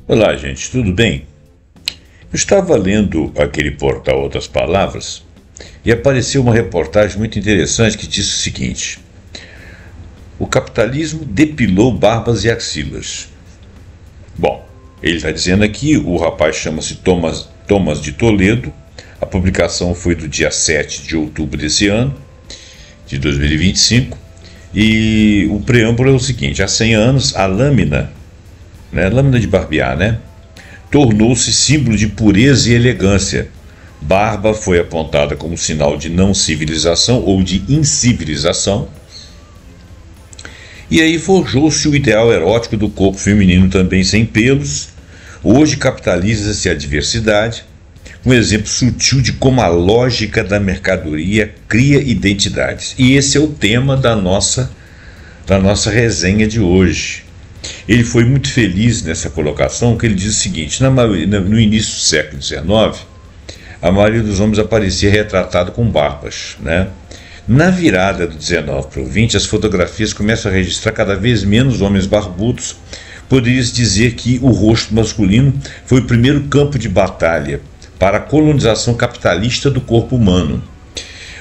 Olá, gente, tudo bem? Eu estava lendo aquele portal Outras Palavras e apareceu uma reportagem muito interessante que disse o seguinte: o capitalismo depilou barbas e axilas. Bom, ele está dizendo aqui, o rapaz chama-se Thomas de Toledo, a publicação foi do dia 7 de outubro desse ano, de 2025, e o preâmbulo é o seguinte: há 100 anos a lâmina de barbear, tornou-se símbolo de pureza e elegância. Barba foi apontada como sinal de não civilização ou de incivilização. E aí forjou-se o ideal erótico do corpo feminino também sem pelos. Hoje capitaliza-se a diversidade, um exemplo sutil de como a lógica da mercadoria cria identidades. E esse é o tema da nossa resenha de hoje. Ele foi muito feliz nessa colocação, que ele diz o seguinte: no início do século XIX, a maioria dos homens aparecia retratado com barbas, Na virada do 19 para o 20, as fotografias começam a registrar cada vez menos homens barbudos. Poderia-se dizer que o rosto masculino foi o primeiro campo de batalha para a colonização capitalista do corpo humano.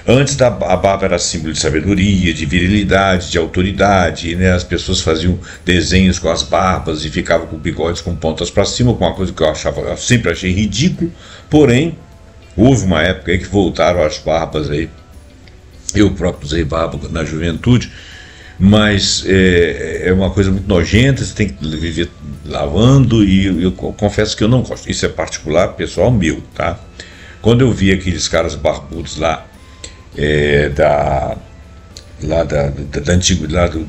Antes a barba era símbolo de sabedoria, de virilidade, de autoridade, as pessoas faziam desenhos com as barbas e ficavam com bigodes com pontas para cima, com uma coisa que eu sempre achei ridículo. Porém, houve uma época aí que voltaram as barbas aí. Eu próprio usei barba na juventude, mas é uma coisa muito nojenta, você tem que viver lavando, e eu confesso que eu não gosto. Isso é particular, pessoal meu, tá? Quando eu vi aqueles caras barbudos lá,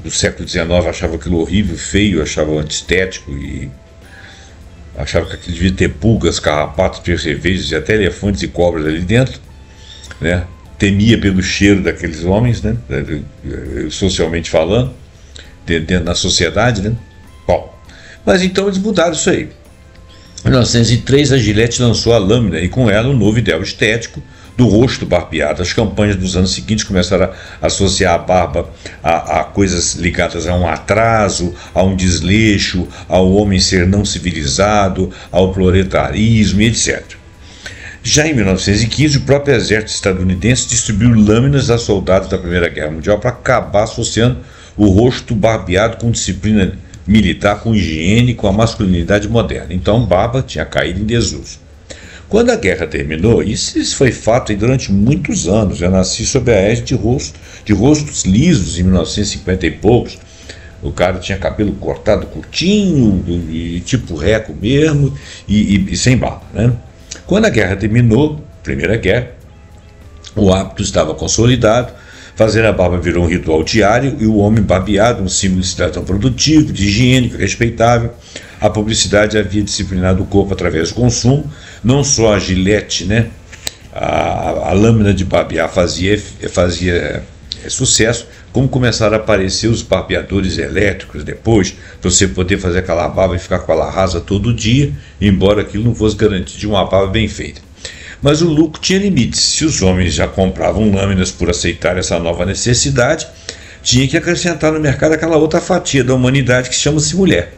do século XIX, achava aquilo horrível, feio, achava antiestético e achava que aquilo devia ter pulgas, carrapatos, percevejos e até elefantes e cobras ali dentro, Temia pelo cheiro daqueles homens, socialmente falando, dentro da sociedade, Bom, mas então eles mudaram isso aí. Em 1903, a Gillette lançou a lâmina e com ela um novo ideal estético do rosto barbeado. As campanhas dos anos seguintes começaram a associar a barba a coisas ligadas a um atraso, a um desleixo, ao homem ser não civilizado, ao proletarismo, etc. Já em 1915, o próprio exército estadunidense distribuiu lâminas a soldados da Primeira Guerra Mundial para acabar associando o rosto barbeado com disciplina militar, com higiene, com a masculinidade moderna. Então, barba tinha caído em desuso. Quando a guerra terminou, isso foi fato durante muitos anos. Eu nasci sob a égide de rostos lisos em 1950 e poucos. O cara tinha cabelo cortado curtinho, e tipo reco mesmo, e sem barba, Quando a guerra terminou, Primeira Guerra, o hábito estava consolidado. Fazer a barba virou um ritual diário e o homem barbeado, um símbolo de cidadão produtivo, de higiênico, respeitável. A publicidade havia disciplinado o corpo através do consumo. Não só a Gillette, a lâmina de barbear fazia sucesso, como começaram a aparecer os barbeadores elétricos depois, para você poder fazer aquela barba e ficar com ela rasa todo dia, embora aquilo não fosse garantir de uma barba bem feita. Mas o lucro tinha limites. Se os homens já compravam lâminas por aceitar essa nova necessidade, tinha que acrescentar no mercado aquela outra fatia da humanidade que chama-se mulher,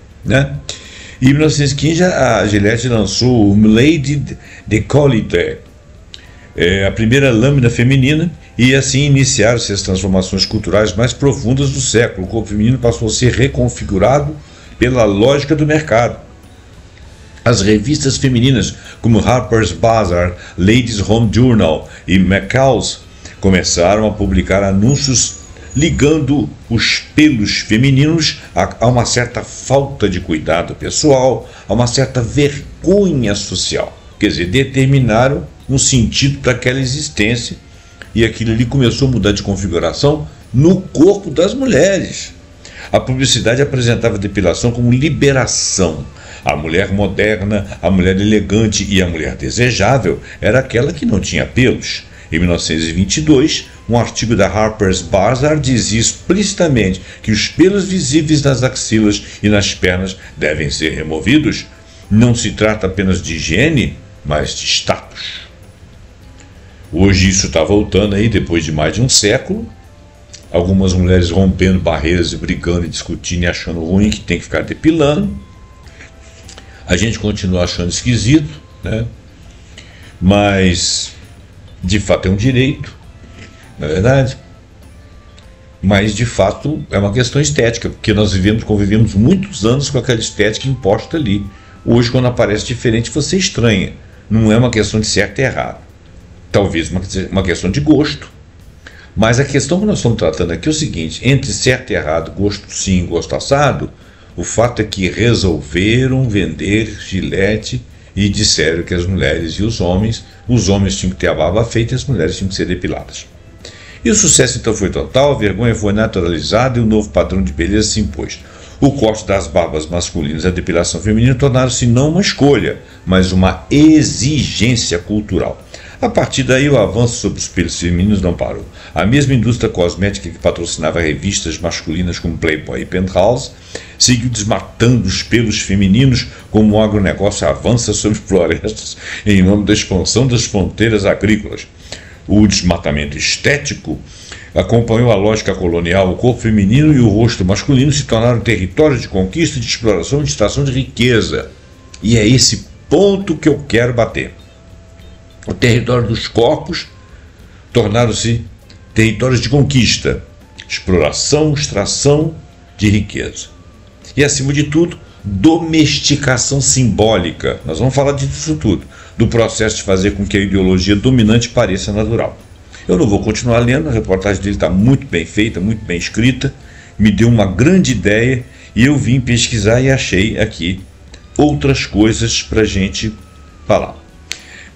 E em 1915 a Gillette lançou o Lady Décolleté, a primeira lâmina feminina, e assim iniciaram-se as transformações culturais mais profundas do século. O corpo feminino passou a ser reconfigurado pela lógica do mercado. As revistas femininas como Harper's Bazaar, Ladies' Home Journal e McCall's começaram a publicar anúncios ligando os pelos femininos a uma certa falta de cuidado pessoal, a uma certa vergonha social. Quer dizer, determinaram um sentido para aquela existência, e aquilo ali começou a mudar de configuração no corpo das mulheres. A publicidade apresentava a depilação como liberação. A mulher moderna, a mulher elegante e a mulher desejável era aquela que não tinha pelos. Em 1922, um artigo da Harper's Bazaar dizia explicitamente que os pelos visíveis nas axilas e nas pernas devem ser removidos. Não se trata apenas de higiene, mas de status. Hoje isso está voltando aí, depois de mais de um século. Algumas mulheres rompendo barreiras e brigando e discutindo e achando ruim que tem que ficar depilando. A gente continua achando esquisito, né? Mas de fato é um direito, não é verdade? Mas de fato é uma questão estética, porque nós convivemos muitos anos com aquela estética imposta ali. Hoje, quando aparece diferente, você estranha. Não é uma questão de certo e errado. Talvez uma questão de gosto. Mas a questão que nós estamos tratando aqui é o seguinte: entre certo e errado, gosto sim, gosto assado, o fato é que resolveram vender Gillette e disseram que as mulheres e os homens tinham que ter a barba feita e as mulheres tinham que ser depiladas. E o sucesso então foi total, a vergonha foi naturalizada e um novo padrão de beleza se impôs. O corte das barbas masculinas e a depilação feminina tornaram-se não uma escolha, mas uma exigência cultural. A partir daí, o avanço sobre os pelos femininos não parou. A mesma indústria cosmética que patrocinava revistas masculinas como Playboy e Penthouse seguiu desmatando os pelos femininos como o agronegócio avança sobre florestas em nome da expansão das fronteiras agrícolas. O desmatamento estético acompanhou a lógica colonial. O corpo feminino e o rosto masculino se tornaram territórios de conquista, de exploração e de extração de riqueza. E é esse ponto que eu quero bater. O território dos corpos tornaram-se territórios de conquista, exploração, extração de riqueza. E, acima de tudo, domesticação simbólica. Nós vamos falar disso tudo, do processo de fazer com que a ideologia dominante pareça natural. Eu não vou continuar lendo, a reportagem dele está muito bem feita, muito bem escrita, me deu uma grande ideia e eu vim pesquisar e achei aqui outras coisas para a gente falar.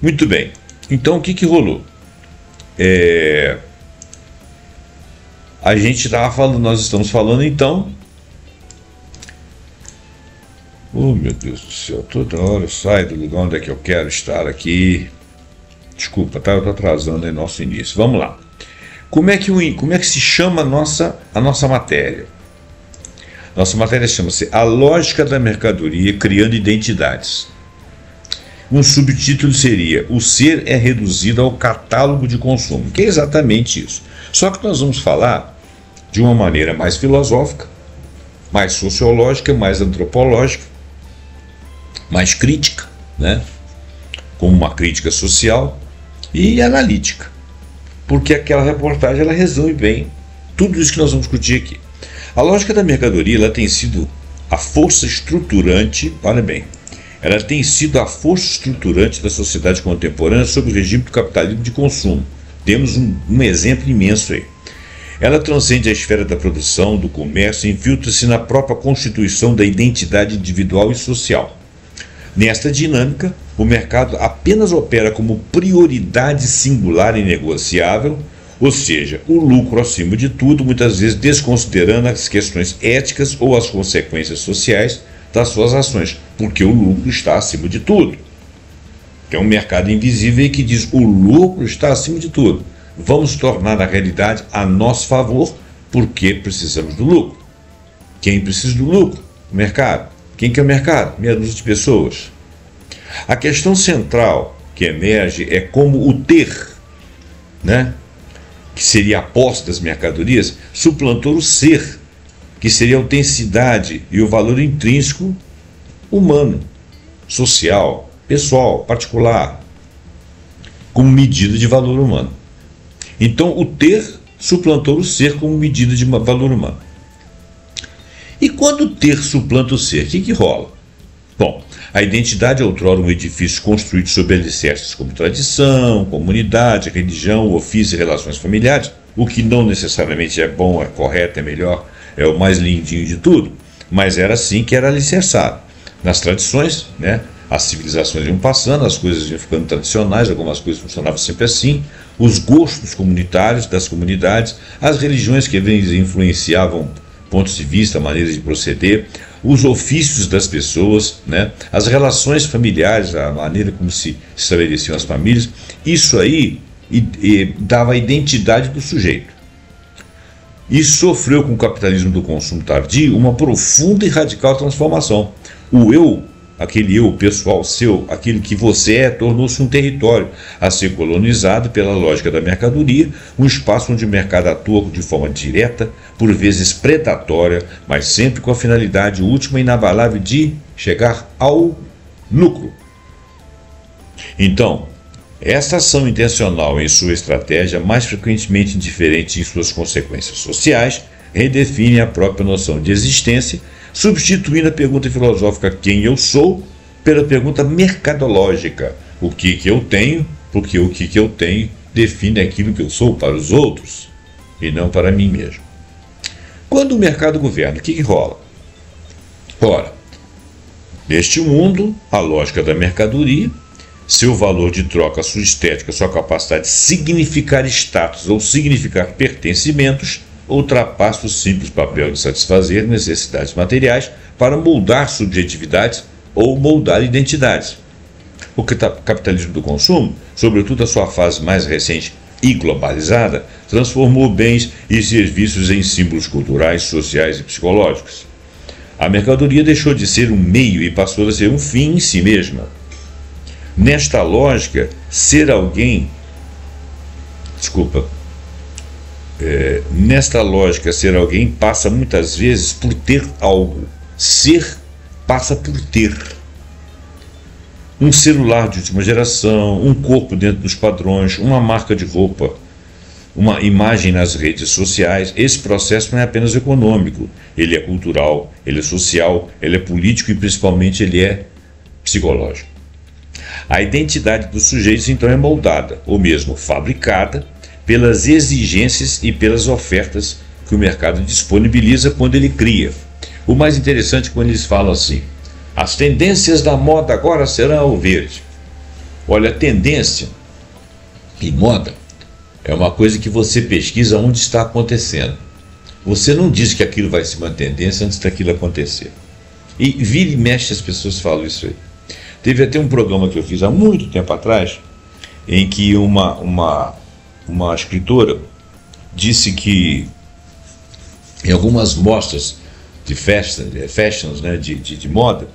Muito bem, então o que rolou? A gente estava falando, nós estamos falando então. Oh, meu Deus do céu, toda hora eu saio do lugar onde é que eu quero estar aqui. Desculpa, tá? Eu estou atrasando aí nosso início. Vamos lá. Como é que se chama a nossa matéria? Nossa matéria chama-se A Lógica da Mercadoria Criando Identidades. Um subtítulo seria: O ser é reduzido ao catálogo de consumo, que é exatamente isso. Só que nós vamos falar de uma maneira mais filosófica, mais sociológica, mais antropológica, mais crítica, né? Como uma crítica social e analítica, porque aquela reportagem ela resume bem tudo isso que nós vamos discutir aqui. A lógica da mercadoria ela tem sido a força estruturante, olha bem, ela tem sido a força estruturante da sociedade contemporânea sob o regime do capitalismo de consumo. Temos um exemplo imenso aí. Ela transcende a esfera da produção, do comércio e infiltra-se na própria constituição da identidade individual e social. Nesta dinâmica, o mercado apenas opera como prioridade singular e negociável, ou seja, o lucro acima de tudo, muitas vezes desconsiderando as questões éticas ou as consequências sociais das suas ações, porque o lucro está acima de tudo. Tem um mercado invisível que diz: o lucro está acima de tudo. Vamos tornar a realidade a nosso favor, porque precisamos do lucro. Quem precisa do lucro? O mercado. Quem que é o mercado? Meia dúzia de pessoas. A questão central que emerge é como o ter, né, que seria a posse das mercadorias, suplantou o ser, que seria a autenticidade e o valor intrínseco humano, social, pessoal, particular, como medida de valor humano. Então, o ter suplantou o ser como medida de valor humano. E quando o ter suplanta o ser, o que rola? Bom, a identidade é outrora um edifício construído sobre alicerces como tradição, comunidade, religião, ofício e relações familiares, o que não necessariamente é bom, é correto, é melhor, é o mais lindinho de tudo, mas era assim que era alicerçado. Nas tradições, né, as civilizações iam passando, as coisas iam ficando tradicionais, algumas coisas funcionavam sempre assim, os gostos comunitários das comunidades, as religiões que influenciavam pontos de vista, maneiras de proceder, os ofícios das pessoas, né, as relações familiares, a maneira como se estabeleciam as famílias, isso aí dava a identidade do sujeito. E sofreu com o capitalismo do consumo tardio uma profunda e radical transformação. O eu, aquele eu pessoal seu, aquele que você é, tornou-se um território a ser colonizado pela lógica da mercadoria, um espaço onde o mercado atua de forma direta, por vezes predatória, mas sempre com a finalidade última e inabalável de chegar ao lucro. Então, essa ação intencional em sua estratégia, mais frequentemente indiferente em suas consequências sociais, redefine a própria noção de existência, substituindo a pergunta filosófica quem eu sou pela pergunta mercadológica o que eu tenho, porque o que eu tenho define aquilo que eu sou para os outros e não para mim mesmo. Quando o mercado governa, o que rola? Ora, neste mundo, a lógica da mercadoria, seu valor de troca, sua estética, sua capacidade de significar status ou significar pertencimentos, ultrapassa o simples papel de satisfazer necessidades materiais para moldar subjetividades ou moldar identidades. O capitalismo do consumo, sobretudo a sua fase mais recente e globalizada, transformou bens e serviços em símbolos culturais, sociais e psicológicos. A mercadoria deixou de ser um meio e passou a ser um fim em si mesma. Nesta lógica, ser alguém passa muitas vezes por ter algo. Ser passa por ter. Um celular de última geração, um corpo dentro dos padrões, uma marca de roupa, uma imagem nas redes sociais. Esse processo não é apenas econômico, ele é cultural, ele é social, ele é político e principalmente ele é psicológico. A identidade dos sujeitos então é moldada, ou mesmo fabricada, pelas exigências e pelas ofertas que o mercado disponibiliza quando ele cria. O mais interessante é quando eles falam assim: as tendências da moda agora serão o verde. Olha, tendência e moda é uma coisa que você pesquisa onde está acontecendo. Você não diz que aquilo vai ser uma tendência antes daquilo acontecer. E vira e mexe as pessoas falam isso aí. Teve até um programa que eu fiz há muito tempo atrás, em que uma escritora disse que em algumas mostras de fashions, né, de moda,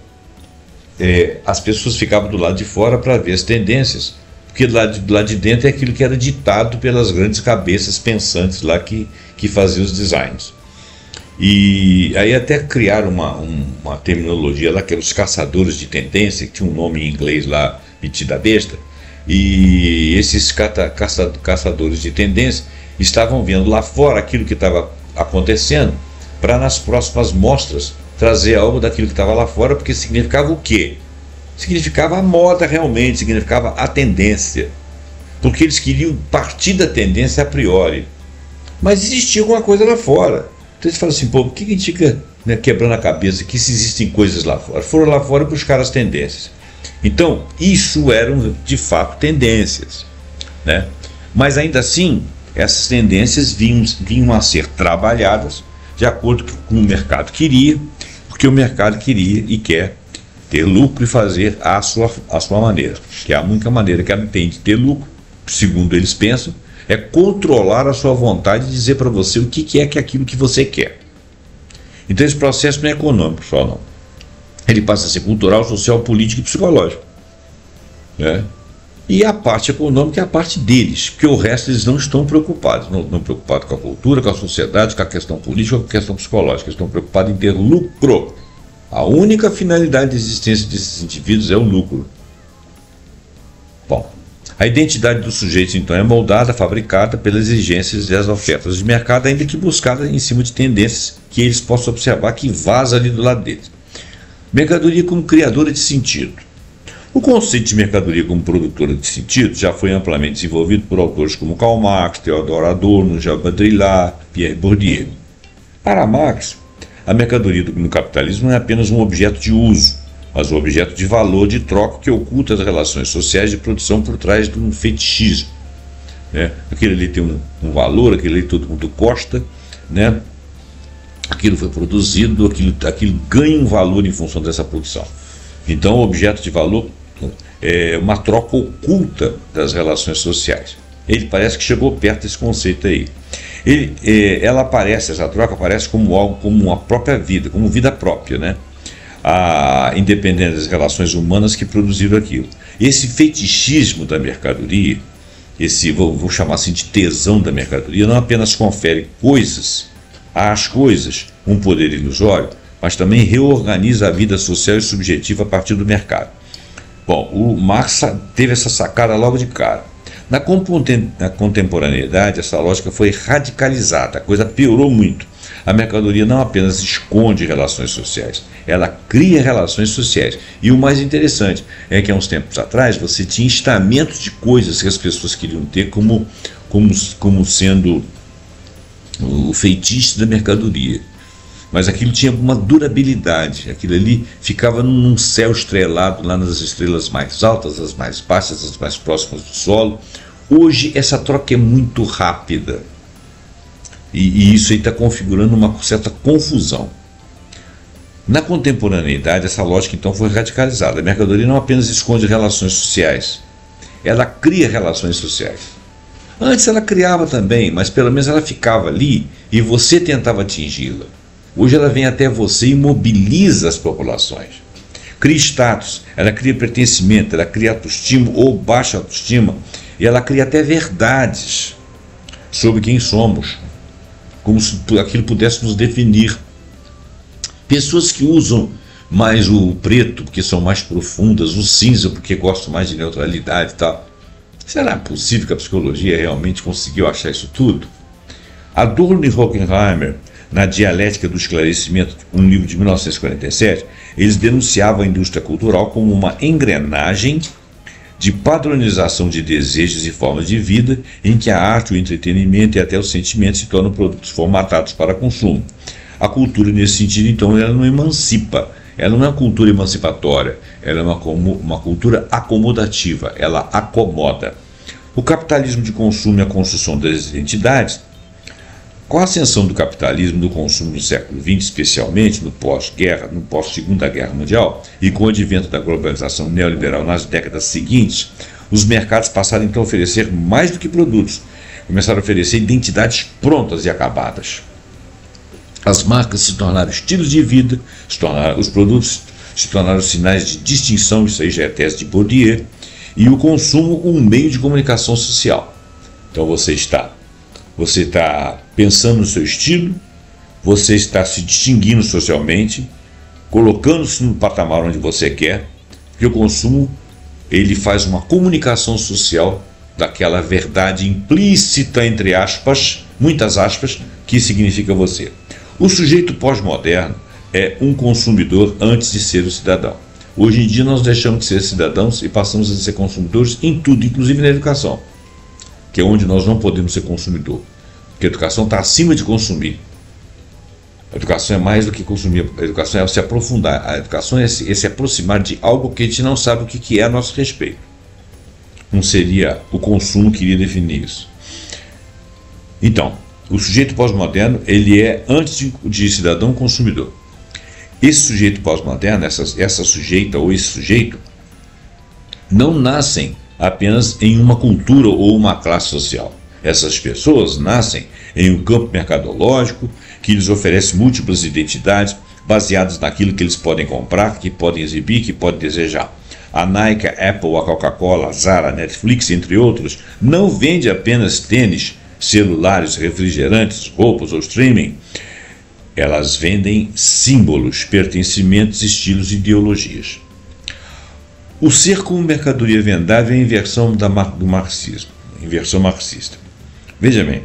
as pessoas ficavam do lado de fora para ver as tendências, porque do lado de dentro é aquilo que era ditado pelas grandes cabeças pensantes lá que faziam os designs. E aí até criaram uma terminologia lá, que eram os caçadores de tendência, que tinha um nome em inglês lá, metida besta, e esses caçadores de tendência estavam vendo lá fora aquilo que estava acontecendo, para nas próximas mostras trazer algo daquilo que estava lá fora, porque significava o quê? Significava a moda realmente, significava a tendência, porque eles queriam partir da tendência a priori, mas existia alguma coisa lá fora. Então eles falam assim: pô, por que a gente fica, né, quebrando a cabeça que se existem coisas lá fora? Foram lá fora buscar as tendências. Então, isso eram de fato tendências, né? Mas ainda assim, essas tendências vinham a ser trabalhadas de acordo com o mercado queria, porque o mercado queria e quer ter lucro e fazer a sua maneira. Que é a única maneira que ela tem de ter lucro, segundo eles pensam, é controlar a sua vontade de dizer para você o que é aquilo que você quer. Então esse processo não é econômico só, não. Ele passa a ser cultural, social, político e psicológico, né? E a parte econômica é a parte deles, porque o resto eles não estão preocupados. Não preocupados com a cultura, com a sociedade, com a questão política, com a questão psicológica. Eles estão preocupados em ter lucro. A única finalidade de existência desses indivíduos é o lucro. Bom, a identidade dos sujeitos, então, é moldada, fabricada pelas exigências e as ofertas de mercado, ainda que buscada em cima de tendências que eles possam observar que vaza ali do lado deles. Mercadoria como criadora de sentido. O conceito de mercadoria como produtora de sentido já foi amplamente desenvolvido por autores como Karl Marx, Theodor Adorno, Jean Baudrillard, Pierre Bourdieu. Para Marx, a mercadoria no capitalismo não é apenas um objeto de uso, mas um objeto de valor de troca que oculta as relações sociais de produção por trás de um fetichismo, né? Aquilo ali tem um valor, aquilo ali todo mundo gosta, né? Aquilo foi produzido, aquilo ganha um valor em função dessa produção. Então, o objeto de valor é uma troca oculta das relações sociais. Ele parece que chegou perto desse conceito aí. Essa troca aparece como algo, como uma própria vida, como vida própria, né? Independente das relações humanas que produziram aquilo. Esse fetichismo da mercadoria, vou chamar assim de tesão da mercadoria, não apenas confere às coisas um poder ilusório, mas também reorganiza a vida social e subjetiva a partir do mercado. Bom, o Marx teve essa sacada logo de cara. Na contemporaneidade, essa lógica foi radicalizada, a coisa piorou muito. A mercadoria não apenas esconde relações sociais, ela cria relações sociais. E o mais interessante é que há uns tempos atrás você tinha estamentos de coisas que as pessoas queriam ter como sendo o feitiço da mercadoria. Mas aquilo tinha uma durabilidade, aquilo ali ficava num céu estrelado, lá nas estrelas mais altas, as mais baixas, as mais próximas do solo. Hoje essa troca é muito rápida e isso aí está configurando uma certa confusão. Na contemporaneidade, essa lógica então foi radicalizada. A mercadoria não apenas esconde relações sociais, ela cria relações sociais. Antes ela criava também, mas pelo menos ela ficava ali e você tentava atingi-la. Hoje ela vem até você e mobiliza as populações. Cria status, ela cria pertencimento, ela cria autoestima ou baixa autoestima, e ela cria até verdades sobre quem somos, como se aquilo pudesse nos definir. Pessoas que usam mais o preto porque são mais profundas, o cinza porque gostam mais de neutralidade e tal. Será possível que a psicologia realmente conseguiu achar isso tudo? Adorno e Horkheimer, na Dialética do Esclarecimento, um livro de 1947, eles denunciavam a indústria cultural como uma engrenagem de padronização de desejos e formas de vida, em que a arte, o entretenimento e até os sentimentos se tornam produtos formatados para consumo. A cultura, nesse sentido, então, ela não emancipa, ela não é uma cultura emancipatória, ela é uma cultura acomodativa, ela acomoda. O capitalismo de consumo e a construção das identidades. Com a ascensão do capitalismo do consumo no século XX, especialmente no pós-guerra, no pós-Segunda Guerra Mundial, e com o advento da globalização neoliberal nas décadas seguintes, os mercados passaram então a oferecer mais do que produtos, começaram a oferecer identidades prontas e acabadas. As marcas se tornaram estilos de vida, os produtos se tornaram sinais de distinção, isso aí já é tese de Bourdieu, e o consumo um meio de comunicação social. Então você está pensando no seu estilo, você está se distinguindo socialmente, colocando-se no patamar onde você quer, porque o consumo ele faz uma comunicação social daquela verdade implícita, entre aspas, muitas aspas, que significa você. O sujeito pós-moderno é um consumidor antes de ser o cidadão. Hoje em dia nós deixamos de ser cidadãos e passamos a ser consumidores em tudo, inclusive na educação, que é onde nós não podemos ser consumidor, porque a educação está acima de consumir. A educação é mais do que consumir, a educação é se aprofundar, a educação é se aproximar de algo que a gente não sabe o que é a nosso respeito. Não seria o consumo que iria definir isso. Então, o sujeito pós-moderno, ele é, antes de cidadão, consumidor. Esse sujeito pós-moderno, essa sujeita ou esse sujeito, não nascem apenas em uma cultura ou uma classe social. Essas pessoas nascem em um campo mercadológico que lhes oferece múltiplas identidades baseadas naquilo que eles podem comprar, que podem exibir, que podem desejar. A Nike, a Apple, a Coca-Cola, a Zara, a Netflix, entre outros, não vende apenas tênis, celulares, refrigerantes, roupas ou streaming. Elas vendem símbolos, pertencimentos, estilos e ideologias. O ser como mercadoria vendável é a inversão do marxismo, inversão marxista. Veja bem,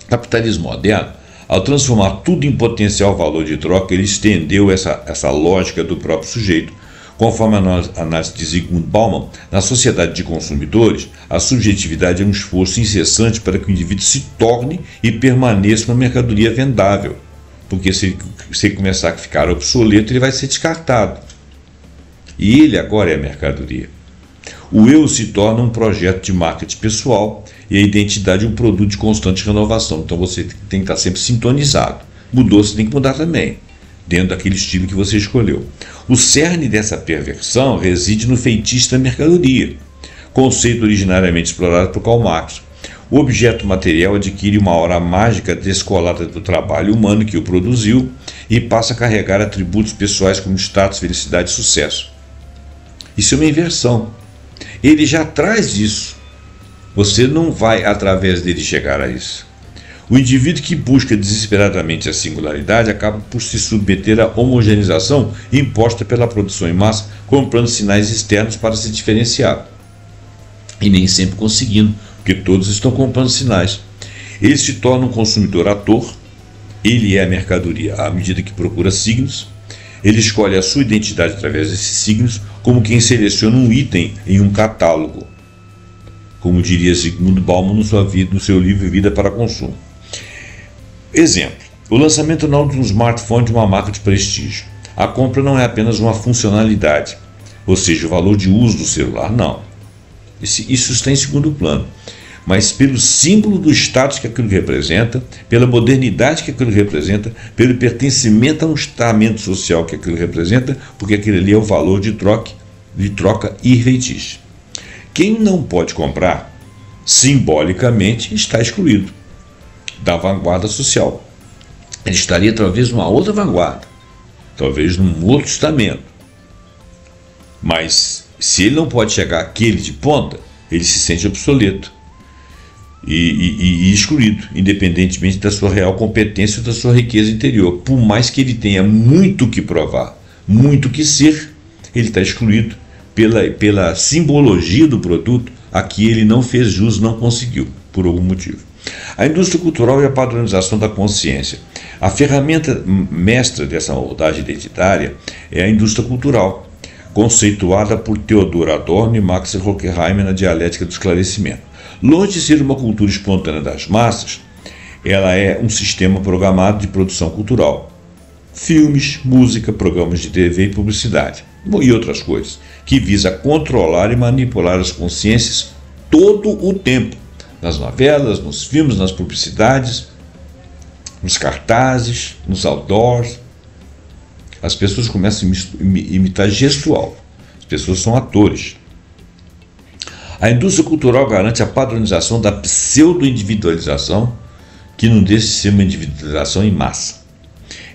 o capitalismo moderno, ao transformar tudo em potencial valor de troca, ele estendeu essa lógica do próprio sujeito. Conforme a análise de Zygmunt Bauman, na sociedade de consumidores, a subjetividade é um esforço incessante para que o indivíduo se torne e permaneça uma mercadoria vendável. Porque se ele começar a ficar obsoleto, ele vai ser descartado. E ele agora é a mercadoria. O eu se torna um projeto de marketing pessoal e a identidade um produto de constante renovação. Então você tem que estar sempre sintonizado. Mudou, você tem que mudar também, dentro daquele estilo que você escolheu. O cerne dessa perversão reside no feitiço da mercadoria, conceito originariamente explorado por Karl Marx. O objeto material adquire uma aura mágica descolada do trabalho humano que o produziu e passa a carregar atributos pessoais como status, felicidade e sucesso. Isso é uma inversão. Ele já traz isso. Você não vai, através dele, chegar a isso. O indivíduo que busca desesperadamente a singularidade acaba por se submeter à homogeneização imposta pela produção em massa, comprando sinais externos para se diferenciar. E nem sempre conseguindo, porque todos estão comprando sinais. Ele se torna um consumidor ator, ele é a mercadoria à medida que procura signos, ele escolhe a sua identidade através desses signos, como quem seleciona um item em um catálogo, como diria Zygmunt Bauman no seu livro Vida para Consumo. Exemplo, o lançamento anual de um smartphone de uma marca de prestígio. A compra não é apenas uma funcionalidade, ou seja, o valor de uso do celular, não. Isso está em segundo plano, mas pelo símbolo do status que aquilo representa, pela modernidade que aquilo representa, pelo pertencimento a um estamento social que aquilo representa, porque aquilo ali é o valor de troca e feitiço. Quem não pode comprar, simbolicamente, está excluído da vanguarda social. Ele estaria talvez numa outra vanguarda, talvez num outro estamento. Mas se ele não pode chegar àquele de ponta, ele se sente obsoleto e excluído, independentemente da sua real competência ou da sua riqueza interior. Por mais que ele tenha muito que provar, muito que ser, ele está excluído pela simbologia do produto a que ele não fez jus, não conseguiu, por algum motivo. A indústria cultural e a padronização da consciência. A ferramenta mestra dessa moldagem identitária é a indústria cultural, conceituada por Theodor Adorno e Max Horkheimer na Dialética do Esclarecimento. Longe de ser uma cultura espontânea das massas, ela é um sistema programado de produção cultural. Filmes, música, programas de TV e publicidade, e outras coisas, que visa controlar e manipular as consciências todo o tempo, nas novelas, nos filmes, nas publicidades, nos cartazes, nos outdoors. As pessoas começam a imitar gestual, as pessoas são atores. A indústria cultural garante a padronização da pseudo-individualização, que não deixa de ser uma individualização em massa.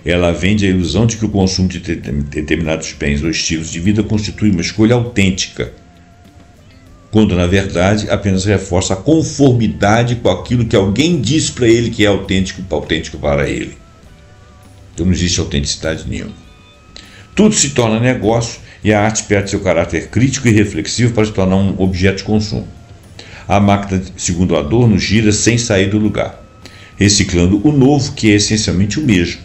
Ela vende a ilusão de que o consumo de determinados bens ou estilos de vida constitui uma escolha autêntica, quando na verdade apenas reforça a conformidade com aquilo que alguém diz para ele que é autêntico para ele. Então não existe autenticidade nenhuma. Tudo se torna negócio e a arte perde seu caráter crítico e reflexivo para se tornar um objeto de consumo. A máquina, segundo Adorno, gira sem sair do lugar, reciclando o novo, que é essencialmente o mesmo,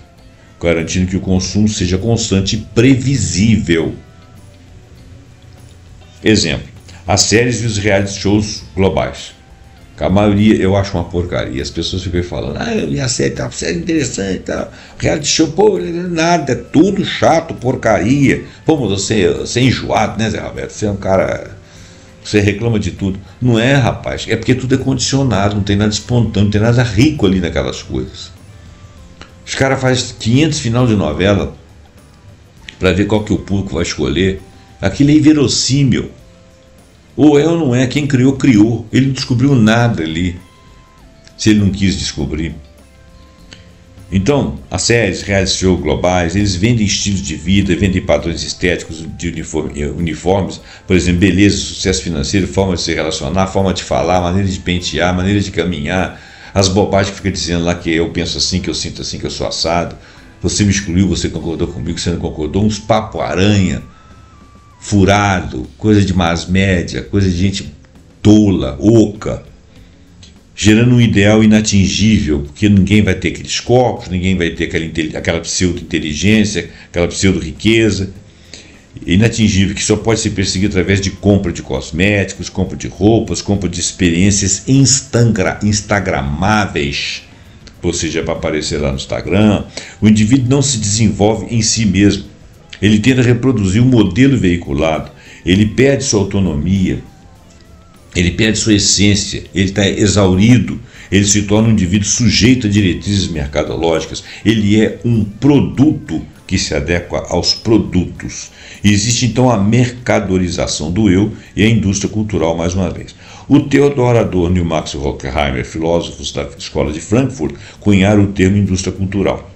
garantindo que o consumo seja constante e previsível. Exemplo, as séries e os reality shows globais. A maioria eu acho uma porcaria. As pessoas ficam falando, minha série tá série interessante, tá. Reality show, pô, nada, é tudo chato, porcaria. Pô, você é enjoado, né, Zé Roberto? Você é um cara, você reclama de tudo. Não é, rapaz, é porque tudo é condicionado, não tem nada espontâneo, não tem nada rico ali naquelas coisas. Os caras fazem 500 final de novela para ver qual que o público vai escolher. Aquilo é inverossímil. Ou é ou não é, quem criou, criou. Ele não descobriu nada ali, se ele não quis descobrir. Então, as séries, reality shows globais, eles vendem estilos de vida, vendem padrões estéticos de uniformes, por exemplo, beleza, sucesso financeiro, forma de se relacionar, forma de falar, maneira de pentear, maneira de caminhar, as bobagens que fica dizendo lá que eu penso assim, que eu sinto assim, que eu sou assado, você me excluiu, você concordou comigo, você não concordou, uns papo-aranha, furado, coisa de mass média, coisa de gente tola, oca, gerando um ideal inatingível, porque ninguém vai ter aqueles corpos, ninguém vai ter aquela pseudo-inteligência, aquela pseudo-riqueza, inatingível, que só pode ser perseguido através de compra de cosméticos, compra de roupas, compra de experiências instagramáveis, ou seja, para aparecer lá no Instagram. O indivíduo não se desenvolve em si mesmo. Ele tenta reproduzir um modelo veiculado, ele perde sua autonomia, ele perde sua essência, ele está exaurido, ele se torna um indivíduo sujeito a diretrizes mercadológicas, ele é um produto que se adequa aos produtos. E existe então a mercadorização do eu e a indústria cultural mais uma vez. O Theodor Adorno e o Max Horkheimer, filósofos da Escola de Frankfurt, cunharam o termo indústria cultural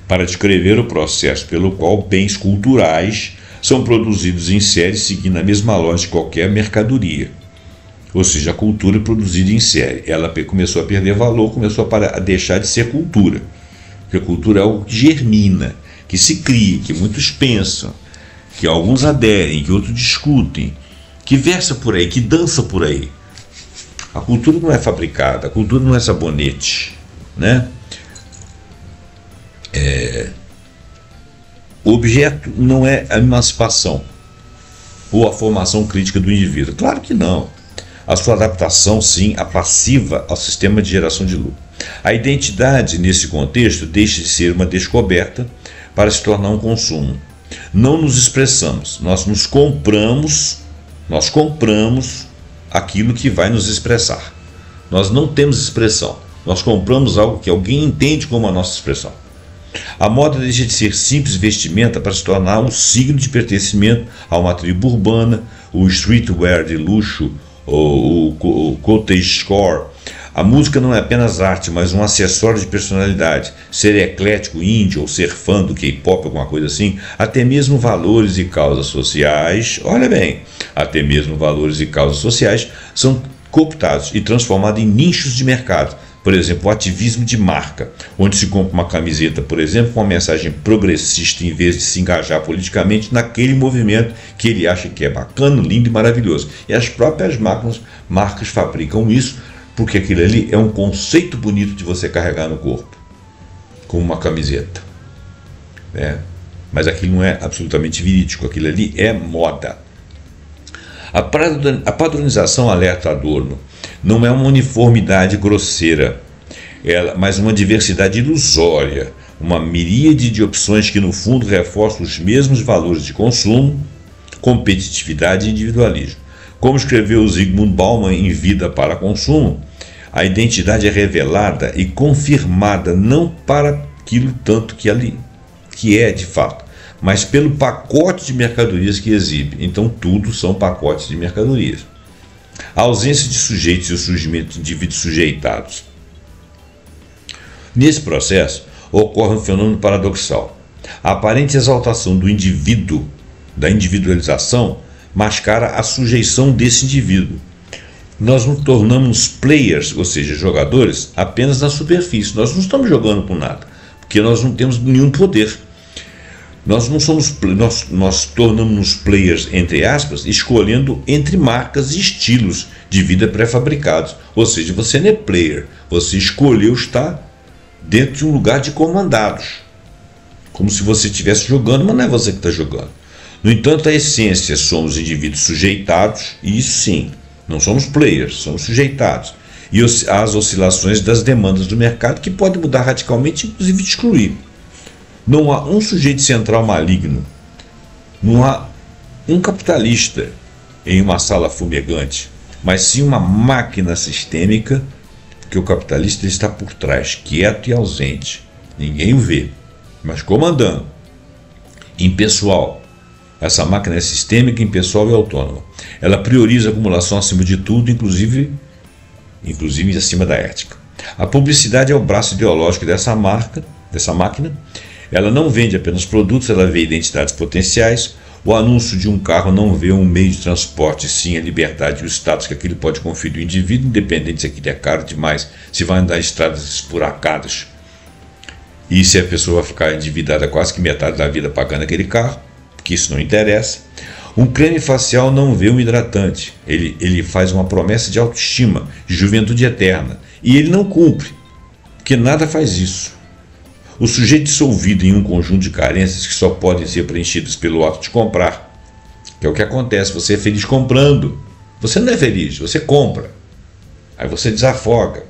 para descrever o processo pelo qual bens culturais são produzidos em série seguindo a mesma lógica de qualquer mercadoria. Ou seja, a cultura produzida em série. Ela começou a perder valor, começou a deixar de ser cultura. Porque a cultura é algo que germina, que se cria, que muitos pensam, que alguns aderem, que outros discutem, que versa por aí, que dança por aí. A cultura não é fabricada, a cultura não é sabonete, né? O objeto não é a emancipação ou a formação crítica do indivíduo. Claro que não. A sua adaptação, sim, a passiva ao sistema de geração de lucro. A identidade, nesse contexto, deixa de ser uma descoberta para se tornar um consumo. Não nos expressamos, nós compramos aquilo que vai nos expressar. Nós não temos expressão, nós compramos algo que alguém entende como a nossa expressão. A moda deixa de ser simples vestimenta para se tornar um signo de pertencimento a uma tribo urbana, o streetwear de luxo, o cottagecore. A música não é apenas arte, mas um acessório de personalidade. Ser eclético, índio ou ser fã do K-pop, alguma coisa assim, até mesmo valores e causas sociais, olha bem, até mesmo valores e causas sociais são cooptados e transformados em nichos de mercado. Por exemplo, o ativismo de marca, onde se compra uma camiseta, por exemplo, com uma mensagem progressista em vez de se engajar politicamente naquele movimento que ele acha que é bacana, lindo e maravilhoso. E as próprias marcas fabricam isso porque aquilo ali é um conceito bonito de você carregar no corpo, como uma camiseta. Mas aquilo não é absolutamente verídico, aquilo ali é moda. A padronização, alerta Adorno, não é uma uniformidade grosseira, mas uma diversidade ilusória, uma miríade de opções que no fundo reforçam os mesmos valores de consumo, competitividade e individualismo. Como escreveu Zygmunt Bauman em Vida para Consumo, a identidade é revelada e confirmada não para aquilo tanto que é de fato, mas pelo pacote de mercadorias que exibe. Então tudo são pacotes de mercadorias. A ausência de sujeitos e o surgimento de indivíduos sujeitados. Nesse processo, ocorre um fenômeno paradoxal. A aparente exaltação do indivíduo, da individualização, mascara a sujeição desse indivíduo. Nós nos tornamos players, ou seja, jogadores, apenas na superfície. Nós não estamos jogando por nada, porque nós não temos nenhum poder. Nós tornamos-nos players, entre aspas, escolhendo entre marcas e estilos de vida pré-fabricados. Ou seja, você não é player, você escolheu estar dentro de um lugar de comandados. Como se você estivesse jogando, mas não é você que está jogando. No entanto, a essência, somos indivíduos sujeitados, e isso sim, não somos players, somos sujeitados. E às oscilações das demandas do mercado, que pode mudar radicalmente, inclusive excluir. Não há um sujeito central maligno, não há um capitalista em uma sala fumegante, mas sim uma máquina sistêmica que o capitalista está por trás, quieto e ausente. Ninguém o vê, mas comandando. Impessoal. Essa máquina é sistêmica, impessoal e autônoma. Ela prioriza a acumulação acima de tudo, inclusive acima da ética. A publicidade é o braço ideológico dessa máquina. Ela não vende apenas produtos, ela vê identidades potenciais. O anúncio de um carro não vê um meio de transporte, sim a liberdade e o status que aquilo pode conferir ao indivíduo, independente se aquilo é caro demais, se vai andar em estradas esburacadas e se a pessoa vai ficar endividada quase que metade da vida pagando aquele carro, porque isso não interessa. Um creme facial não vê um hidratante, ele faz uma promessa de autoestima, de juventude eterna, e ele não cumpre, porque nada faz isso. O sujeito dissolvido em um conjunto de carências que só podem ser preenchidas pelo ato de comprar, que é o que acontece, você é feliz comprando. Você não é feliz, você compra, aí você desafoga.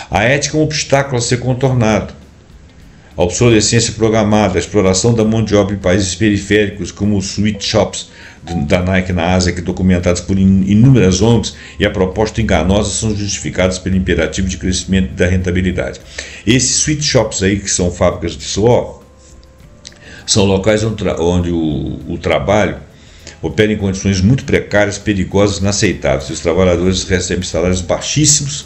A ética é um obstáculo a ser contornado. A obsolescência programada, a exploração da mão de obra em países periféricos, como os sweatshops da Nike na Ásia, que documentados por inúmeras ONGs, e a proposta enganosa são justificadas pelo imperativo de crescimento da rentabilidade. Esses sweatshops aí, que são fábricas de suor, são locais onde o trabalho opera em condições muito precárias, perigosas e inaceitáveis. Os trabalhadores recebem salários baixíssimos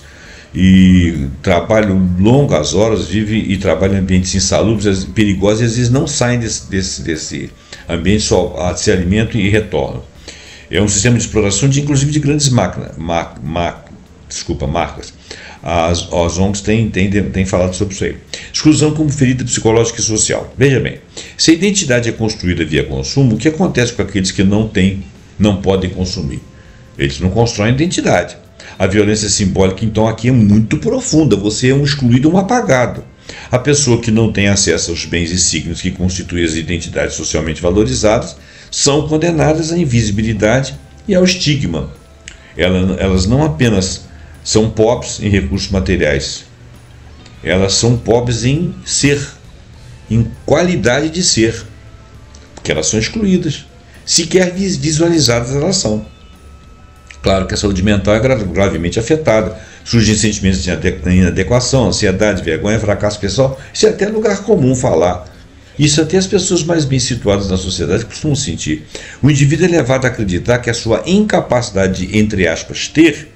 e trabalham longas horas, vivem e trabalham em ambientes insalubres, perigosos, e às vezes não saem desse ambiente, só se alimentam e retornam. É um sistema de exploração, inclusive de grandes marcas. As ONGs têm falado sobre isso aí. Exclusão como ferida psicológica e social. Veja bem, se a identidade é construída via consumo, o que acontece com aqueles que não podem consumir? Eles não constroem identidade. A violência simbólica, então, aqui é muito profunda. Você é um excluído, um apagado. A pessoa que não tem acesso aos bens e signos que constituem as identidades socialmente valorizadas são condenadas à invisibilidade e ao estigma. Elas não apenas são pobres em recursos materiais, elas são pobres em ser, em qualidade de ser, porque elas são excluídas. Sequer visualizadas elas são. Claro que a saúde mental é gravemente afetada. Surgem sentimentos de inadequação, ansiedade, vergonha, fracasso pessoal. Isso é até lugar comum falar. Isso até as pessoas mais bem situadas na sociedade costumam sentir. O indivíduo é levado a acreditar que a sua incapacidade de, entre aspas, ter,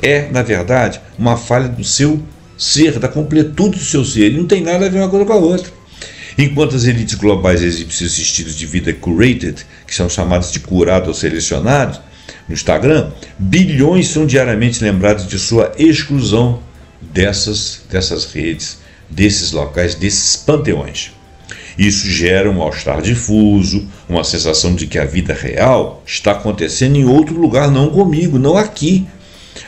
é, na verdade, uma falha do seu ser, da completude do seu ser. E não tem nada a ver uma coisa com a outra. Enquanto as elites globais exibem seus estilos de vida curated, que são chamados de curados ou selecionados, no Instagram, bilhões são diariamente lembrados de sua exclusão dessas redes, desses locais, desses panteões. Isso gera um mal-estar difuso, uma sensação de que a vida real está acontecendo em outro lugar, não comigo, não aqui.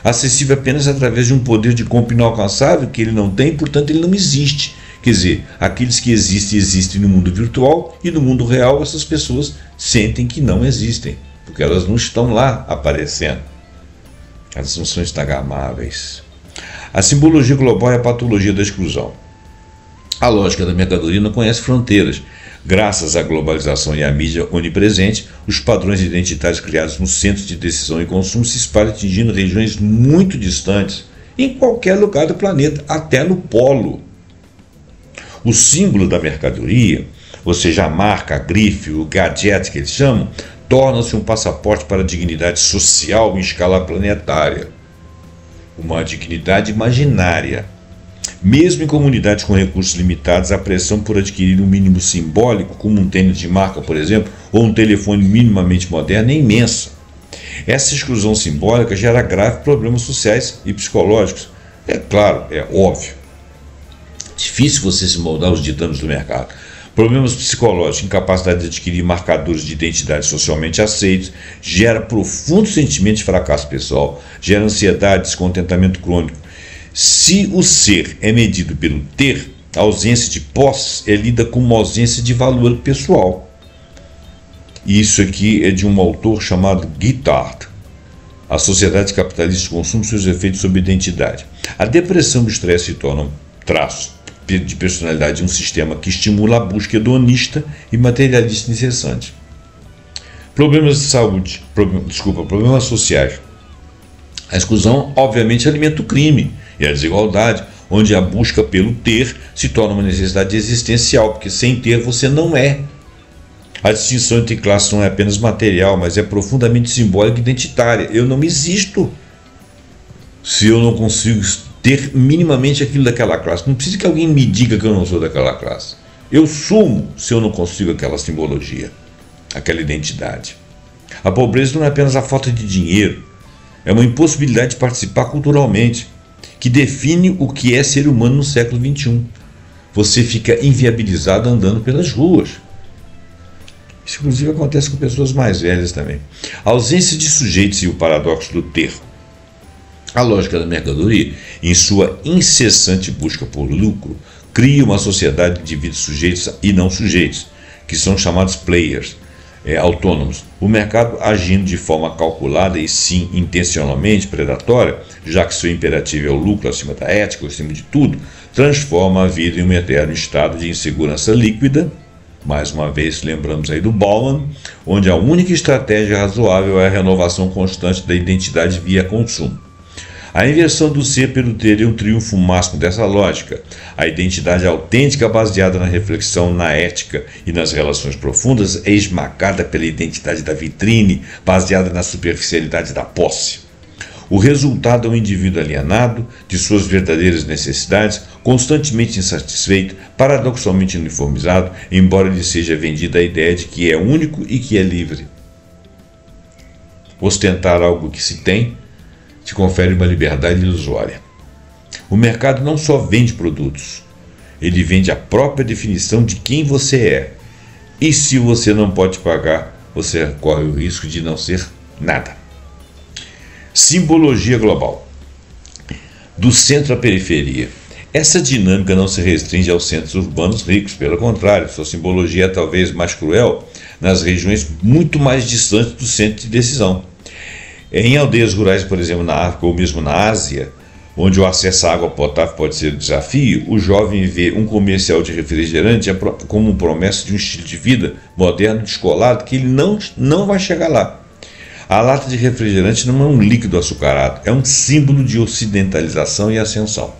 Acessível apenas através de um poder de compra inalcançável que ele não tem, portanto ele não existe. Quer dizer, aqueles que existem no mundo virtual e no mundo real, essas pessoas sentem que não existem, porque elas não estão lá aparecendo. Elas não são instagramáveis. A simbologia global é a patologia da exclusão. A lógica da mercadoria não conhece fronteiras. Graças à globalização e à mídia onipresente, os padrões identitários criados nos centros de decisão e consumo se espalham atingindo regiões muito distantes, em qualquer lugar do planeta, até no polo. O símbolo da mercadoria, ou seja, a marca, a grife, o gadget que eles chamam, torna-se um passaporte para a dignidade social em escala planetária. Uma dignidade imaginária. Mesmo em comunidades com recursos limitados, a pressão por adquirir um mínimo simbólico, como um tênis de marca, por exemplo, ou um telefone minimamente moderno, é imensa. Essa exclusão simbólica gera graves problemas sociais e psicológicos. É claro, é óbvio. Difícil você se moldar aos ditames do mercado. Problemas psicológicos, incapacidade de adquirir marcadores de identidade socialmente aceitos, gera profundo sentimento de fracasso pessoal, gera ansiedade, descontentamento crônico. Se o ser é medido pelo ter, a ausência de posse é lida como uma ausência de valor pessoal. Isso aqui é de um autor chamado Guittard. A sociedade capitalista de consumo e seus efeitos sobre a identidade. A depressão e o estresse se tornam traços de personalidade de um sistema que estimula a busca hedonista e materialista incessante. Problemas de saúde, problemas sociais. A exclusão, obviamente, alimenta o crime e a desigualdade, onde a busca pelo ter se torna uma necessidade existencial, porque sem ter você não é. A distinção entre classes não é apenas material, mas é profundamente simbólica e identitária. Eu não existo se eu não consigo ter minimamente aquilo daquela classe. Não precisa que alguém me diga que eu não sou daquela classe. Eu sumo se eu não consigo aquela simbologia, aquela identidade. A pobreza não é apenas a falta de dinheiro, é uma impossibilidade de participar culturalmente, que define o que é ser humano no século XXI. Você fica inviabilizado andando pelas ruas. Isso, inclusive, acontece com pessoas mais velhas também. A ausência de sujeitos e o paradoxo do ter. A lógica da mercadoria, em sua incessante busca por lucro, cria uma sociedade de indivíduos sujeitos e não sujeitos, que são chamados players, autônomos. O mercado, agindo de forma calculada e sim intencionalmente predatória, já que seu imperativo é o lucro acima da ética, acima de tudo, transforma a vida em um eterno estado de insegurança líquida. Mais uma vez, lembramos aí do Bauman, onde a única estratégia razoável é a renovação constante da identidade via consumo. A inversão do ser pelo ter é um triunfo máximo dessa lógica. A identidade autêntica, baseada na reflexão, na ética e nas relações profundas, é esmagada pela identidade da vitrine, baseada na superficialidade da posse. O resultado é um indivíduo alienado de suas verdadeiras necessidades, constantemente insatisfeito, paradoxalmente uniformizado, embora lhe seja vendida a ideia de que é único e que é livre. Ostentar algo que se tem te confere uma liberdade ilusória. O mercado não só vende produtos, ele vende a própria definição de quem você é. E se você não pode pagar, você corre o risco de não ser nada. Simbologia global. Do centro à periferia. Essa dinâmica não se restringe aos centros urbanos ricos, pelo contrário, sua simbologia é talvez mais cruel nas regiões muito mais distantes do centro de decisão. Em aldeias rurais, por exemplo, na África ou mesmo na Ásia, onde o acesso à água potável pode ser um desafio, o jovem vê um comercial de refrigerante como promessa de um estilo de vida moderno, descolado, que ele não vai chegar lá. A lata de refrigerante não é um líquido açucarado, é um símbolo de ocidentalização e ascensão.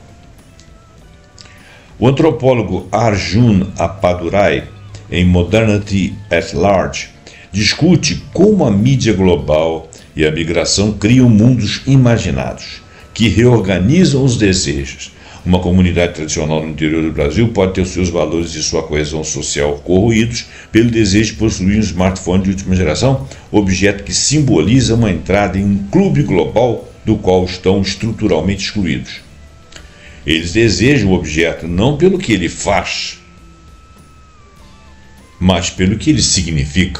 O antropólogo Arjun Appadurai, em Modernity at Large, discute como a mídia global e a migração criam mundos imaginados, que reorganizam os desejos. Uma comunidade tradicional no interior do Brasil pode ter os seus valores e sua coesão social corroídos pelo desejo de possuir um smartphone de última geração, objeto que simboliza uma entrada em um clube global do qual estão estruturalmente excluídos. Eles desejam o objeto não pelo que ele faz, mas pelo que ele significa.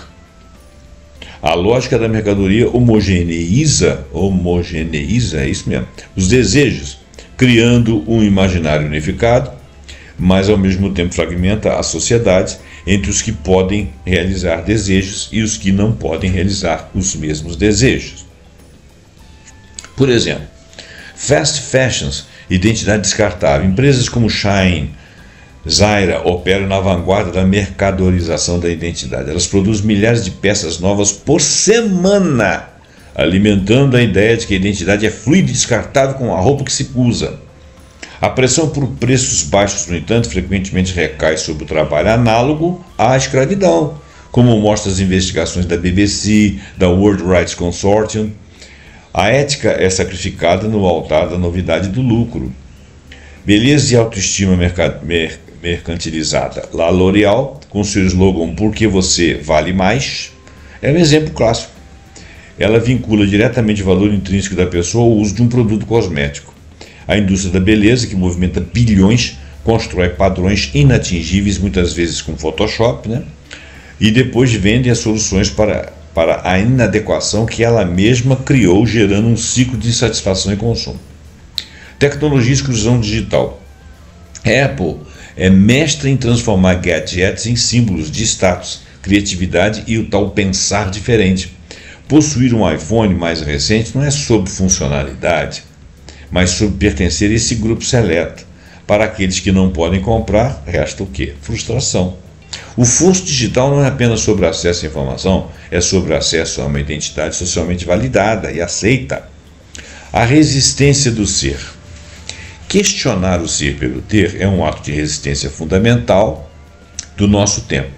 A lógica da mercadoria homogeneiza, é isso mesmo, os desejos, criando um imaginário unificado, mas ao mesmo tempo fragmenta a sociedade entre os que podem realizar desejos e os que não podem realizar os mesmos desejos. Por exemplo, fast fashions, identidade descartável. Empresas como Shein, Zara operam na vanguarda da mercadorização da identidade. Elas produzem milhares de peças novas por semana, alimentando a ideia de que a identidade é fluida e descartável com a roupa que se usa. A pressão por preços baixos, no entanto, frequentemente recai sobre o trabalho análogo à escravidão, como mostram as investigações da BBC, da World Rights Consortium. A ética é sacrificada no altar da novidade do lucro. Beleza e autoestima mercantilizada. La L'Oréal, com seu slogan "Porque você vale mais", é um exemplo clássico. Ela vincula diretamente o valor intrínseco da pessoa ao uso de um produto cosmético. A indústria da beleza, que movimenta bilhões, constrói padrões inatingíveis, muitas vezes com Photoshop, e depois vende as soluções para a inadequação que ela mesma criou, gerando um ciclo de insatisfação e consumo. Tecnologia e exclusão digital. Apple é mestra em transformar gadgets em símbolos de status, criatividade e o tal pensar diferente. Possuir um iPhone mais recente não é sobre funcionalidade, mas sobre pertencer a esse grupo seleto. Para aqueles que não podem comprar, resta o quê? Frustração. O furto digital não é apenas sobre acesso à informação, é sobre acesso a uma identidade socialmente validada e aceita. A resistência do ser. Questionar o ser pelo ter é um ato de resistência fundamental do nosso tempo,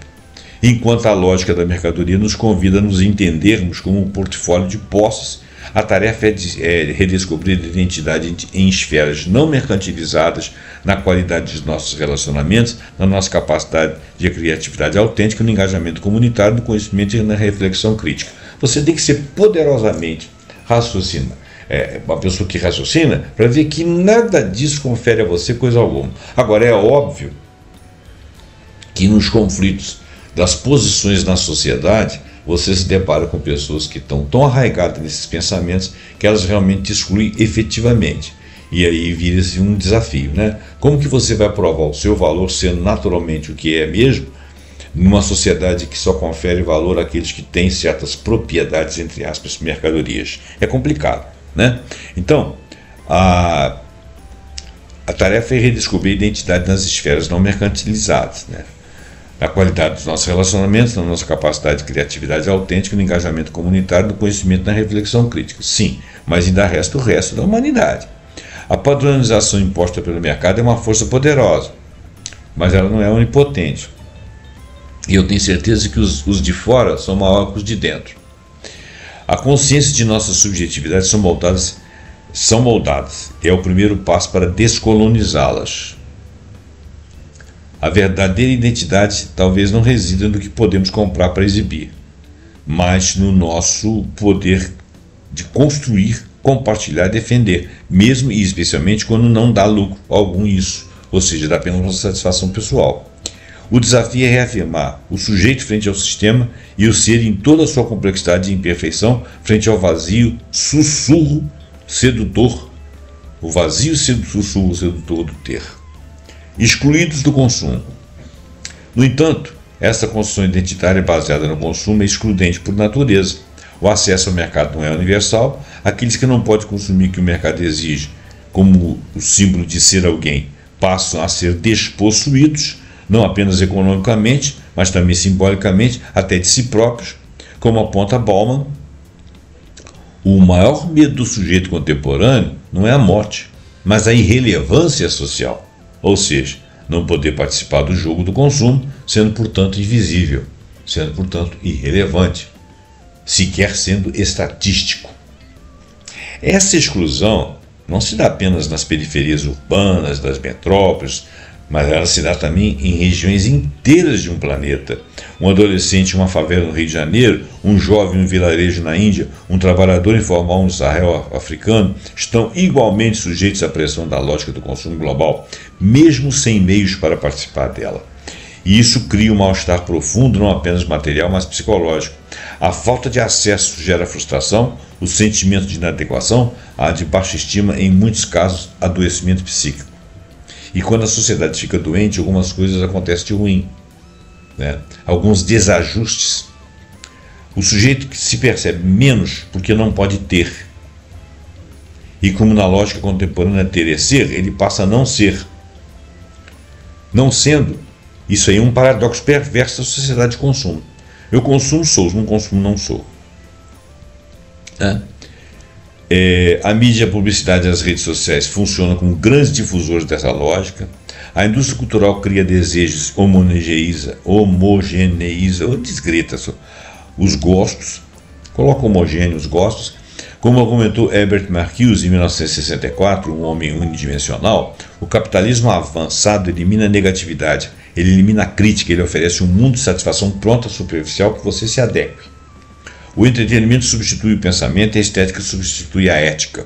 enquanto a lógica da mercadoria nos convida a nos entendermos como um portfólio de posses. A tarefa é redescobrir a identidade em esferas não mercantilizadas, na qualidade dos nossos relacionamentos, na nossa capacidade de criatividade autêntica, no engajamento comunitário, no conhecimento e na reflexão crítica. Você tem que ser poderosamente uma pessoa que raciocina, para ver que nada disso confere a você coisa alguma. Agora, é óbvio que nos conflitos das posições na sociedade, você se depara com pessoas que estão tão arraigadas nesses pensamentos que elas realmente te excluem efetivamente. E aí vira-se um desafio, Como que você vai provar o seu valor sendo naturalmente o que é mesmo, numa sociedade que só confere valor àqueles que têm certas propriedades, entre aspas, mercadorias? É complicado, Então, a tarefa é redescobrir a identidade nas esferas não mercantilizadas, na qualidade dos nossos relacionamentos, na nossa capacidade de criatividade autêntica, no engajamento comunitário, no conhecimento e na reflexão crítica. Sim, mas ainda resta o resto da humanidade. A padronização imposta pelo mercado é uma força poderosa, mas ela não é onipotente. E eu tenho certeza que os de fora são maiores que os de dentro. A consciência de nossas subjetividades são moldadas. É o primeiro passo para descolonizá-las. A verdadeira identidade talvez não resida no que podemos comprar para exibir, mas no nosso poder de construir, compartilhar, defender, mesmo e especialmente quando não dá lucro algum isso, ou seja, dá apenas uma satisfação pessoal. O desafio é reafirmar o sujeito frente ao sistema e o ser em toda a sua complexidade e imperfeição frente ao vazio, sussurro, sedutor, o vazio, sussurro, sedutor do ter. Excluídos do consumo. No entanto, essa construção identitária baseada no consumo é excludente por natureza. O acesso ao mercado não é universal. Aqueles que não podem consumir o que o mercado exige como o símbolo de ser alguém passam a ser despossuídos, não apenas economicamente, mas também simbolicamente, até de si próprios, como aponta Bauman. O maior medo do sujeito contemporâneo não é a morte, mas a irrelevância social, ou seja, não poder participar do jogo do consumo, sendo, portanto, invisível, sendo, portanto, irrelevante, sequer sendo estatístico. Essa exclusão não se dá apenas nas periferias urbanas, das metrópoles, mas ela se dá também em regiões inteiras de um planeta. Um adolescente em uma favela no Rio de Janeiro, um jovem em um vilarejo na Índia, um trabalhador informal no Sahel africano estão igualmente sujeitos à pressão da lógica do consumo global, mesmo sem meios para participar dela. E isso cria um mal-estar profundo, não apenas material, mas psicológico. A falta de acesso gera frustração, o sentimento de inadequação, a de baixa estima, em muitos casos, adoecimento psíquico. E quando a sociedade fica doente, algumas coisas acontecem de ruim, né? Alguns desajustes. O sujeito que se percebe menos porque não pode ter. E como na lógica contemporânea ter é ser, ele passa a não ser. Não sendo, isso aí é um paradoxo perverso da sociedade de consumo. Eu consumo, sou, não consumo, não sou. A mídia, a publicidade e as redes sociais funcionam como grandes difusores dessa lógica. A indústria cultural cria desejos, homogeneiza ou desgrita os gostos, coloca homogêneo os gostos. Como argumentou Herbert Marcuse em 1964, um homem unidimensional, o capitalismo avançado elimina a negatividade, ele elimina a crítica, ele oferece um mundo de satisfação pronta, superficial, que você se adeque. O entretenimento substitui o pensamento e a estética substitui a ética.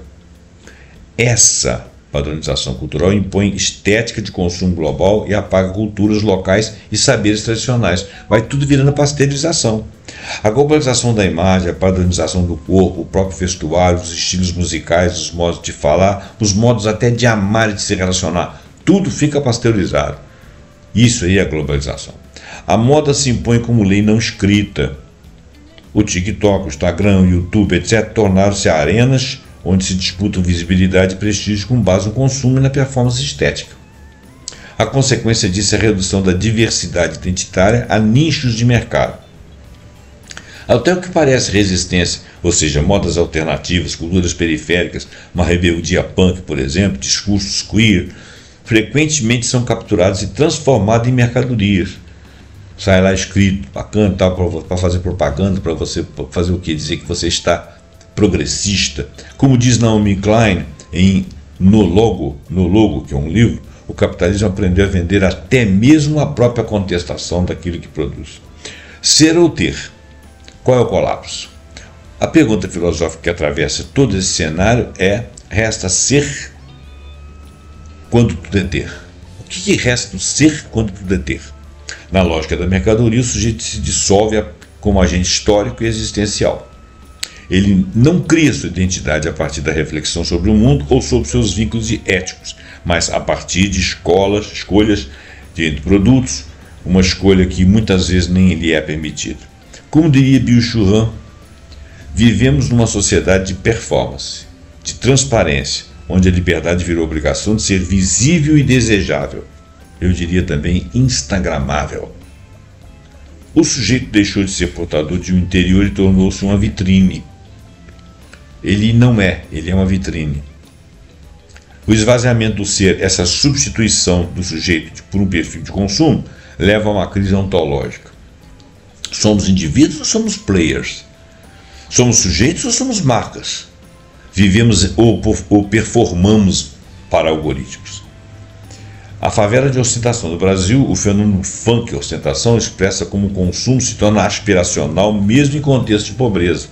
Essa padronização cultural impõe estética de consumo global e apaga culturas locais e saberes tradicionais. Vai tudo virando pasteurização. A globalização da imagem, a padronização do corpo, o próprio vestuário, os estilos musicais, os modos de falar, os modos até de amar e de se relacionar, tudo fica pasteurizado. Isso aí é a globalização. A moda se impõe como lei não escrita. O TikTok, o Instagram, o YouTube, etc., tornaram-se arenas onde se disputam visibilidade e prestígio com base no consumo e na performance estética. A consequência disso é a redução da diversidade identitária a nichos de mercado. Até o que parece resistência, ou seja, modas alternativas, culturas periféricas, uma rebeldia punk, por exemplo, discursos queer, frequentemente são capturados e transformados em mercadorias. Sai lá escrito, bacana, para fazer propaganda, para você fazer o que? Dizer que você está progressista. Como diz Naomi Klein no Logo, que é um livro, o capitalismo aprendeu a vender até mesmo a própria contestação daquilo que produz. Ser ou ter? Qual é o colapso? A pergunta filosófica que atravessa todo esse cenário é: resta ser quando tudo é ter? O que resta do ser quando tudo é ter? Na lógica da mercadoria, o sujeito se dissolve como agente histórico e existencial. Ele não cria sua identidade a partir da reflexão sobre o mundo ou sobre seus vínculos éticos, mas a partir de escolhas de produtos, uma escolha que muitas vezes nem lhe é permitida. Como diria Bill Churran, vivemos numa sociedade de performance, de transparência, onde a liberdade virou obrigação de ser visível e desejável. Eu diria também instagramável. O sujeito deixou de ser portador de um interior e tornou-se uma vitrine. Ele não é, ele é uma vitrine. O esvaziamento do ser, essa substituição do sujeito por um perfil de consumo, leva a uma crise ontológica. Somos indivíduos ou somos players? Somos sujeitos ou somos marcas? Vivemos ou performamos para algoritmos? A favela de ostentação do Brasil, o fenômeno funk ostentação expressa como o consumo se torna aspiracional mesmo em contexto de pobreza.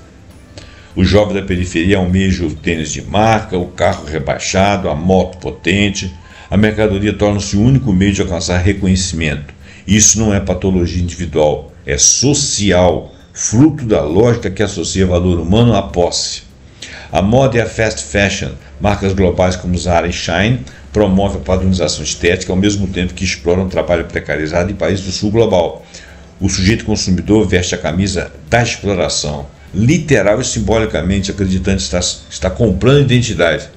O jovem da periferia almeja o tênis de marca, o carro rebaixado, a moto potente. A mercadoria torna-se o único meio de alcançar reconhecimento. Isso não é patologia individual, é social, fruto da lógica que associa valor humano à posse. A moda e a fast fashion, marcas globais como Zara e Shein, promovem a padronização estética ao mesmo tempo que exploram o trabalho precarizado em países do sul global. O sujeito consumidor veste a camisa da exploração, literal e simbolicamente, acreditando que está comprando identidade.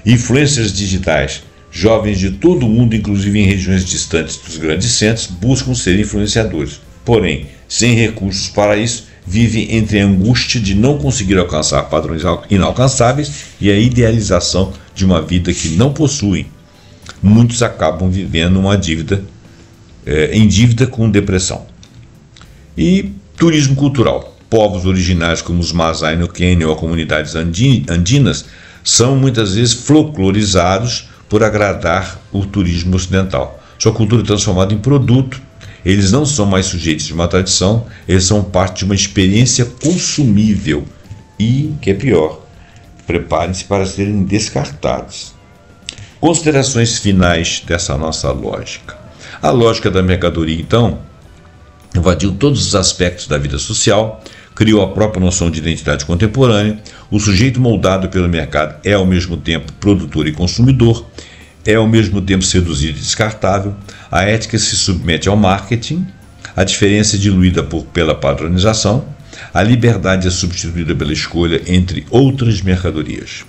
Influencers digitais, jovens de todo o mundo, inclusive em regiões distantes dos grandes centros, buscam ser influenciadores. Porém, sem recursos para isso, vivem entre a angústia de não conseguir alcançar padrões inalcançáveis e a idealização de uma vida que não possuem. Muitos acabam vivendo em dívida com depressão. E turismo cultural. Povos originários como os Masai no Quênia ou comunidades andinas são muitas vezes folclorizados por agradar o turismo ocidental. Sua cultura é transformada em produto. Eles não são mais sujeitos de uma tradição, eles são parte de uma experiência consumível e, que é pior, preparem-se para serem descartados. Considerações finais dessa nossa lógica. A lógica da mercadoria, então, invadiu todos os aspectos da vida social, criou a própria noção de identidade contemporânea. O sujeito moldado pelo mercado é ao mesmo tempo produtor e consumidor, é ao mesmo tempo seduzido e descartável. A ética se submete ao marketing, a diferença é diluída pela padronização, a liberdade é substituída pela escolha, entre outras mercadorias.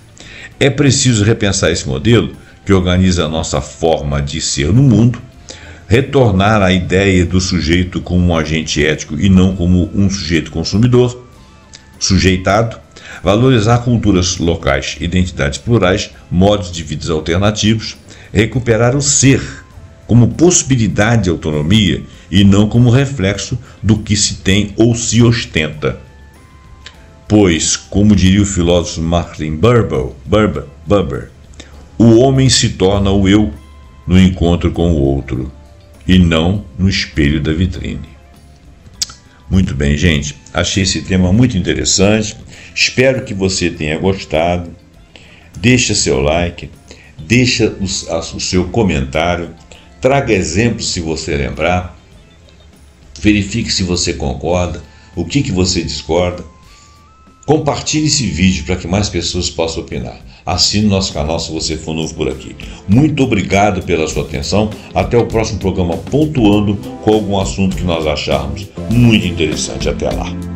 É preciso repensar esse modelo que organiza a nossa forma de ser no mundo, retornar à ideia do sujeito como um agente ético e não como um sujeito consumidor, sujeitado, valorizar culturas locais, identidades plurais, modos de vida alternativos, recuperar o ser como possibilidade de autonomia e não como reflexo do que se tem ou se ostenta. Pois, como diria o filósofo Martin Buber, o homem se torna o eu no encontro com o outro e não no espelho da vitrine. Muito bem, gente. Achei esse tema muito interessante. Espero que você tenha gostado. Deixa seu like, deixa o seu comentário, traga exemplos se você lembrar, verifique se você concorda, o que você discorda. Compartilhe esse vídeo para que mais pessoas possam opinar. Assine nosso canal se você for novo por aqui. Muito obrigado pela sua atenção. Até o próximo programa pontuando com algum assunto que nós acharmos muito interessante. Até lá.